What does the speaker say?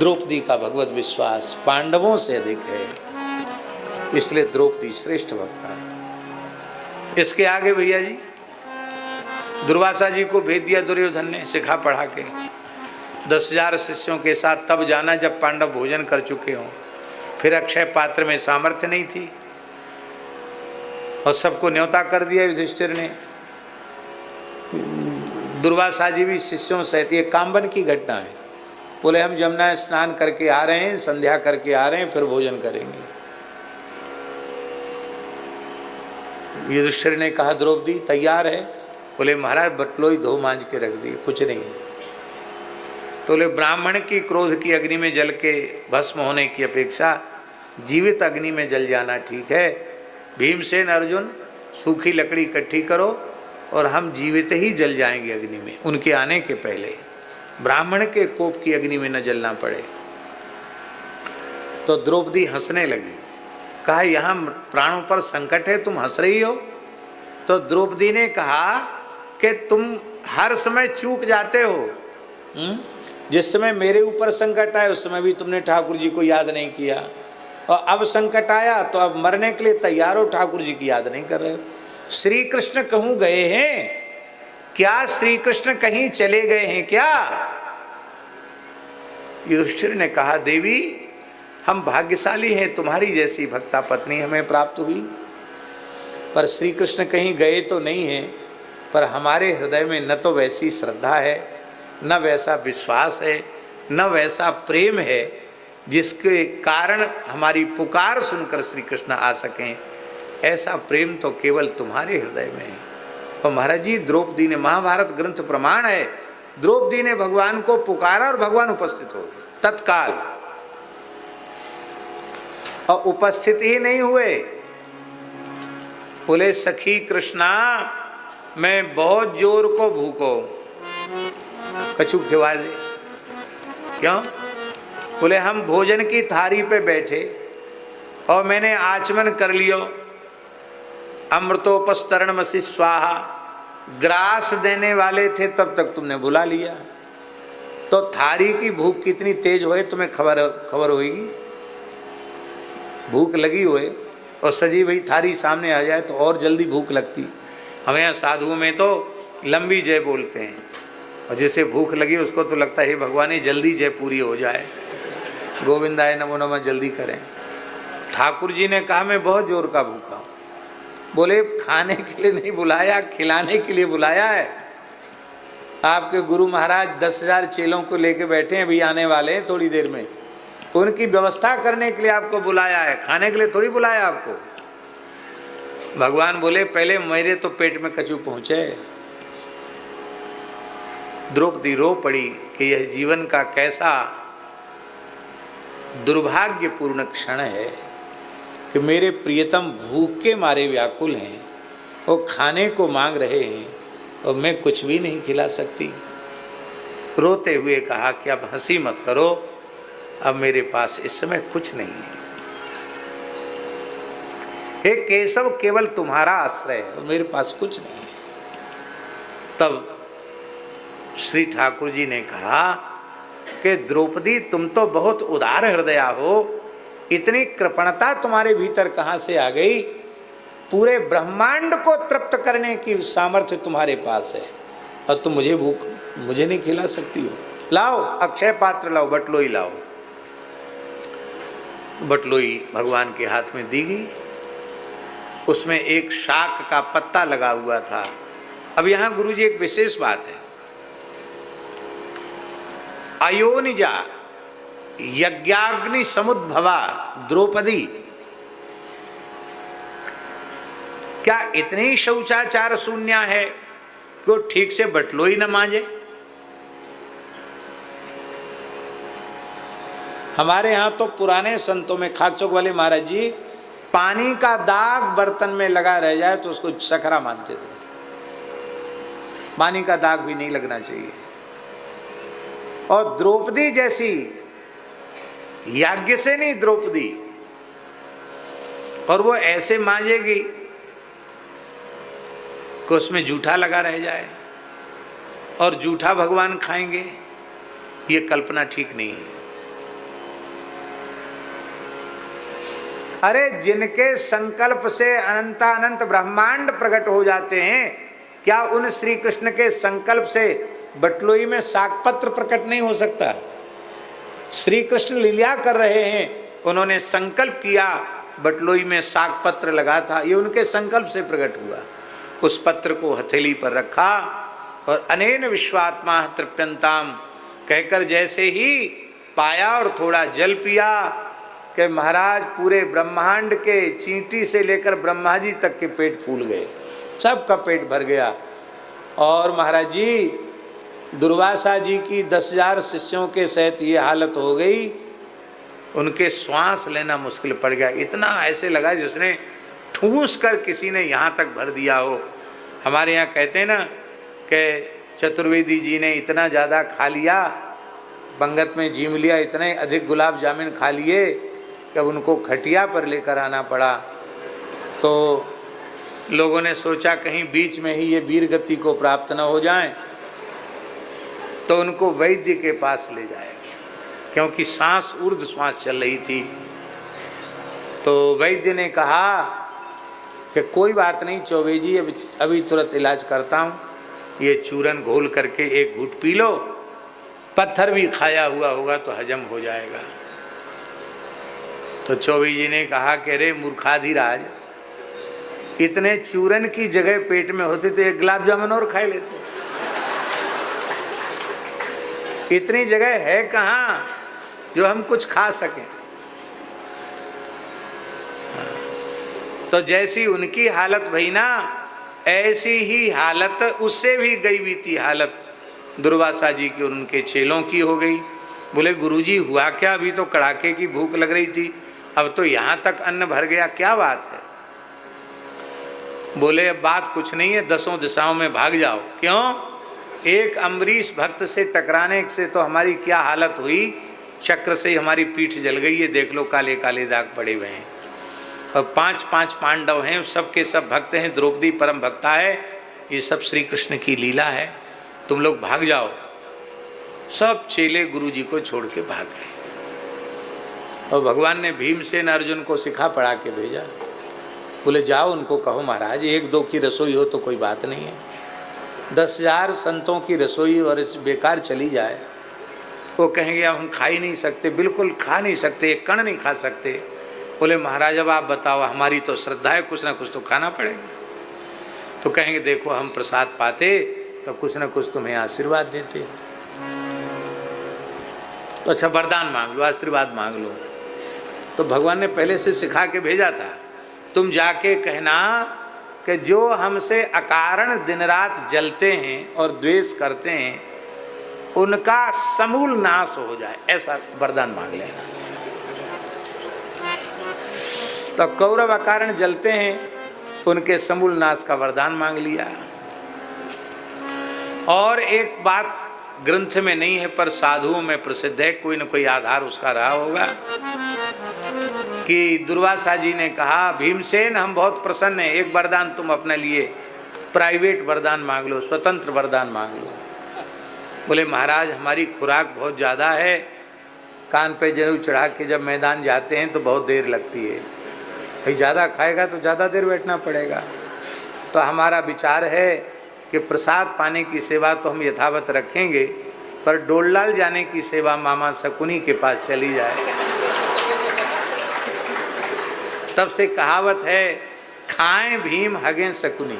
द्रौपदी का भगवत विश्वास पांडवों से अधिक है, इसलिए द्रौपदी श्रेष्ठ वक्ता है। इसके आगे भैया जी दुर्वासा जी को भेज दिया दुर्योधन ने सिखा पढ़ा के 10,000 शिष्यों के साथ, तब जाना जब पांडव भोजन कर चुके हों। फिर अक्षय पात्र में सामर्थ्य नहीं थी और सबको न्योता कर दिया युधिष्ठिर ने। दुर्वासा जी भी शिष्यों सहित, ये कामबन की घटना है, बोले हम जमुना स्नान करके आ रहे हैं, संध्या करके आ रहे हैं, फिर भोजन करेंगे। युधिष्ठिर ने कहा द्रौपदी तैयार है? बोले महाराज बटलोई धो मांझ के रख दिए, कुछ नहीं। तो बोले ब्राह्मण की क्रोध की अग्नि में जल के भस्म होने की अपेक्षा जीवित अग्नि में जल जाना ठीक है। भीमसेन अर्जुन सूखी लकड़ी इकट्ठी करो और हम जीवित ही जल जाएंगे अग्नि में, उनके आने के पहले, ब्राह्मण के कोप की अग्नि में न जलना पड़े। तो द्रौपदी हंसने लगी, कहा यहाँ प्राणों पर संकट है, तुम हंस रही हो? तो द्रौपदी ने कहा कि तुम हर समय चूक जाते हो। जिस समय मेरे ऊपर संकट आए उस समय भी तुमने ठाकुर जी को याद नहीं किया, और अब संकट आया तो अब मरने के लिए तैयार हो, ठाकुर जी की याद नहीं कर रहे हो। श्री कृष्ण कहूँ गए हैं क्या? श्री कृष्ण कहीं चले गए हैं क्या? युधिष्ठिर ने कहा देवी हम भाग्यशाली हैं, तुम्हारी जैसी भक्ता पत्नी हमें प्राप्त हुई, पर श्री कृष्ण कहीं गए तो नहीं हैं, पर हमारे हृदय में न तो वैसी श्रद्धा है, न वैसा विश्वास है, न वैसा प्रेम है जिसके कारण हमारी पुकार सुनकर श्री कृष्ण आ सकें। ऐसा प्रेम तो केवल तुम्हारे हृदय में है। और महाराज जी द्रौपदी ने, महाभारत ग्रंथ प्रमाण है, द्रौपदी ने भगवान को पुकारा और भगवान उपस्थित हो गए तत्काल। और उपस्थित ही नहीं हुए, बोले सखी कृष्णा मैं बहुत जोर को भूखो, कछु खिवा दे। क्यों? बोले हम भोजन की थारी पे बैठे और मैंने आचमन कर लियो, अमृतोपस्तरणमसि स्वाहा, ग्रास देने वाले थे तब तक तुमने बुला लिया। तो थारी की भूख कितनी तेज होए तुम्हें खबर होगी। भूख लगी होए और सजी हुई थारी सामने आ जाए तो और जल्दी भूख लगती। हमें यहाँ साधुओं में तो लंबी जय बोलते हैं, और जिसे भूख लगी उसको तो लगता है हे भगवान ये जल्दी जय पूरी हो जाए, गोविंदाय नमो नमः जल्दी करें। ठाकुर जी ने कहा मैं बहुत जोर का भूखा हूँ। बोले खाने के लिए नहीं बुलाया, खिलाने के लिए बुलाया है। आपके गुरु महाराज 10,000 चेलों को लेके बैठे हैं, अभी आने वाले हैं थोड़ी देर में, उनकी व्यवस्था करने के लिए आपको बुलाया है, खाने के लिए थोड़ी बुलाया आपको। भगवान बोले पहले मेरे तो पेट में कछु पहुँचे। द्रौपदी रो पड़ी कि यह जीवन का कैसा दुर्भाग्यपूर्ण क्षण है कि मेरे प्रियतम भूख के मारे व्याकुल हैं, वो खाने को मांग रहे हैं और मैं कुछ भी नहीं खिला सकती। रोते हुए कहा कि अब हंसी मत करो, अब मेरे पास इस समय कुछ नहीं है। हे केशव केवल तुम्हारा आश्रय है और मेरे पास कुछ नहीं है। तब श्री ठाकुर जी ने कहा कि द्रौपदी तुम तो बहुत उदार हृदया हो, इतनी कृपणता तुम्हारे भीतर कहाँ से आ गई? पूरे ब्रह्मांड को तृप्त करने की सामर्थ्य तुम्हारे पास है और तुम मुझे नहीं खिला सकती हो। लाओ अक्षय पात्र लाओ, बटलोई लाओ। बटलोई भगवान के हाथ में दी गई, उसमें एक शाक का पत्ता लगा हुआ था। अब यहाँ गुरुजी एक विशेष बात है, अयोनिजा यज्ञाग्नि समुद्भवा द्रौपदी, क्या इतनी शौचाचार शून्य है कि वो ठीक से बटलोई न मांजे? हमारे यहाँ तो पुराने संतों में खाकचौक वाले महाराज जी पानी का दाग बर्तन में लगा रह जाए तो उसको सखरा मानते थे। पानी का दाग भी नहीं लगना चाहिए। और द्रौपदी जैसी याज्ञ से नहीं द्रौपदी, और वो ऐसे मांजेगी कि उसमें जूठा लगा रह जाए और जूठा भगवान खाएंगे, ये कल्पना ठीक नहीं है। अरे जिनके संकल्प से अनंतानंत ब्रह्मांड प्रकट हो जाते हैं, क्या उन श्री कृष्ण के संकल्प से बटलोई में शाकपत्र प्रकट नहीं हो सकता? श्री कृष्ण लीला कर रहे हैं, उन्होंने संकल्प किया, बटलोई में शाकपत्र लगा था, ये उनके संकल्प से प्रकट हुआ। उस पत्र को हथेली पर रखा और अनेन विश्वात्मा तृप्यंताम कहकर जैसे ही पाया और थोड़ा जल पिया कि महाराज पूरे ब्रह्मांड के चींटी से लेकर ब्रह्मा जी तक के पेट फूल गए, सबका पेट भर गया। और महाराज जी दुर्वासा जी की 10,000 शिष्यों के सहित ये हालत हो गई, उनके श्वास लेना मुश्किल पड़ गया। इतना ऐसे लगा जिसने ठूस कर किसी ने यहाँ तक भर दिया हो। हमारे यहाँ कहते हैं ना कि चतुर्वेदी जी ने इतना ज़्यादा खा लिया, पंगत में जीम लिया, इतने अधिक गुलाब जामुन खा लिए कि उनको खटिया पर लेकर आना पड़ा। तो लोगों ने सोचा कहीं बीच में ही ये वीर गति को प्राप्त न हो जाएं, तो उनको वैद्य के पास ले जाएंगे, क्योंकि सांस ऊर्ध्व श्वास चल रही थी। तो वैद्य ने कहा कि कोई बात नहीं चौबे जी, अभी तुरंत इलाज करता हूँ, ये चूरन घोल करके एक घूंट पी लो, पत्थर भी खाया हुआ होगा तो हजम हो जाएगा। तो चौबे जी ने कहा कि अरे मूर्खाधिराज, इतने चूरन की जगह पेट में होते तो एक गुलाब जामुन और खा लेते, इतनी जगह है कहाँ जो हम कुछ खा सकें। तो जैसी उनकी हालत भई ना, ऐसी ही हालत उससे भी गई बीती हालत दुर्वासा जी की और उनके चेलों की हो गई। बोले गुरुजी हुआ क्या? अभी तो कड़ाके की भूख लग रही थी, अब तो यहाँ तक अन्न भर गया, क्या बात है? बोले अब बात कुछ नहीं है, 10 दिशाओं में भाग जाओ। क्यों? एक अम्बरीश भक्त से टकराने से तो हमारी क्या हालत हुई, चक्र से हमारी पीठ जल गई है, देख लो काले काले दाग पड़े हुए हैं। और 5 पांडव हैं, सबके सब भक्त हैं, द्रौपदी परम भक्ता है, ये सब श्री कृष्ण की लीला है, तुम लोग भाग जाओ। सब चेले गुरु जी को छोड़ के भाग गए। और भगवान ने भीमसेन अर्जुन को सिखा पढ़ा के भेजा। बोले जाओ उनको कहो महाराज 1-2 की रसोई हो तो कोई बात नहीं है, 10,000 संतों की रसोई और बेकार चली जाए, वो कहेंगे अब हम खा ही नहीं सकते, बिल्कुल खा नहीं सकते, एक कण नहीं खा सकते। बोले महाराज अब आप बताओ, हमारी तो श्रद्धा है, कुछ ना कुछ तो खाना पड़ेगा। तो कहेंगे देखो हम प्रसाद पाते तो कुछ ना कुछ तुम्हें आशीर्वाद देते, तो अच्छा वरदान मांग लो, आशीर्वाद मांग लो। तो भगवान ने पहले से सिखा के भेजा था, तुम जाके कहना कि जो हमसे अकारण दिन रात जलते हैं और द्वेष करते हैं उनका समूल नाश हो जाए, ऐसा वरदान मांग लेना। तो कौरव अकारण जलते हैं, उनके समूल नाश का वरदान मांग लिया। और एक बात ग्रंथ में नहीं है पर साधुओं में प्रसिद्ध है, कोई न कोई आधार उसका रहा होगा, कि दुर्वासा जी ने कहा भीमसेन हम बहुत प्रसन्न हैं, एक वरदान तुम अपने लिए प्राइवेट वरदान मांग लो, स्वतंत्र वरदान मांग लो। बोले महाराज हमारी खुराक बहुत ज़्यादा है, कान पे जरूर चढ़ा के जब मैदान जाते हैं तो बहुत देर लगती है, भाई ज़्यादा खाएगा तो ज़्यादा देर बैठना पड़ेगा। तो हमारा विचार है कि प्रसाद पाने की सेवा तो हम यथावत रखेंगे, पर डोललाल जाने की सेवा मामा शकुनी के पास चली जाए। तब से कहावत है खाएं भीम हगें शकुनी।